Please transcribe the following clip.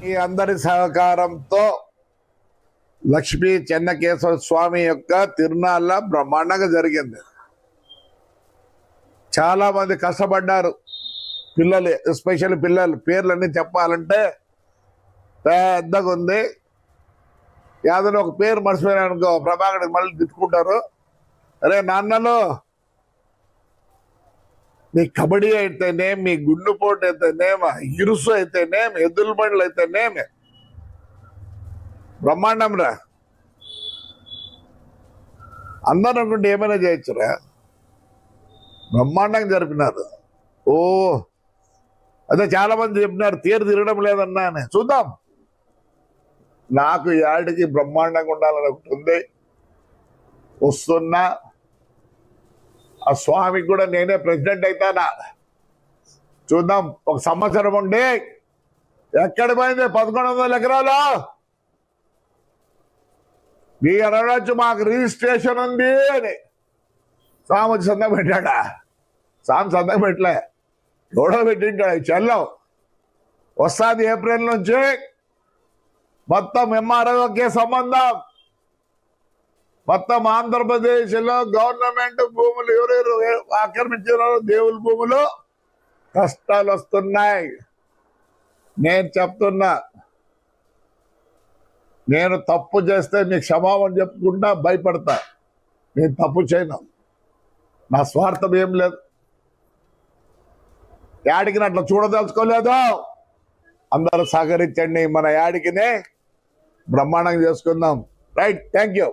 ఈ అందరి సహకారంతో లక్ష్మీ చెన్నకేశవ స్వామి యొక్క తిరునాళ్ళ బ్రహ్మాండంగా జరిగింది. చాలా మంది కష్టపడ్డారు. పిల్లలు, ఎస్పెషల్ పిల్లలు పేర్లన్నీ చెప్పాలంటే పెద్దగా ఉంది. యాదన ఒక పేరు మర్చిపోయాను అనుకో, ప్రభాకర్ మళ్ళీ తిట్టుకుంటారు. అరే నాన్నలు, మీ కబడ్డీ అయితేనేమి, మీ గుండుపోటు అయితేనేమి, ఇరుసు అయితేనేమి, ఎద్దుల బండ్లు అయితేనేమి బ్రహ్మాండం రా. అందరూ అనుకుంటే ఏమైనా చేయొచ్చురా. బ్రహ్మాండంగా జరిపినారు. ఓ అదే చాలా మంది చెప్పినారు తేరు తిరగడం లేదన్నా అని. చూద్దాం. నాకు యాడికి బ్రహ్మాండంగా ఉండాలని ఒకటి ఉంది. వస్తున్నా. ఆ స్వామికి కూడా నేనే ప్రెసిడెంట్ అవుతానా. చూద్దాం. ఒక సంవత్సరం ఉండి ఎక్కడ పోయింది 1100 ఎకరాలు మీ అనవచ్చు, మాకు రిజిస్ట్రేషన్ ఉంది అని స్వామి వచ్చి సంతకం పెట్టాడా? స్వామి సంతకం పెట్టలే, ఎవడో పెట్టింటాడు. చెల్లం వస్తుంది ఏప్రిల్ నుంచి. మొత్తం ఎంఆర్ఓకే సంబంధం. మొత్తం ఆంధ్రప్రదేశ్లో గవర్నమెంట్ భూములు ఎవరెవరు ఆక్రమించారో దేవుల భూములు కష్టాలు వస్తున్నాయి. నేను చెప్తున్నా, నేను తప్పు చేస్తే మీకు క్షమాపణ చెప్పుకుంటా, భయపడతా. నేను తప్పు చేయను. నా స్వార్థం ఏం లేదు. యాడికి అట్లా చూడదలుచుకోలేదు. అందరూ సహకరించండి. మన యాడికినే బ్రహ్మాండంగా చేసుకుందాం. రైట్. Thank you.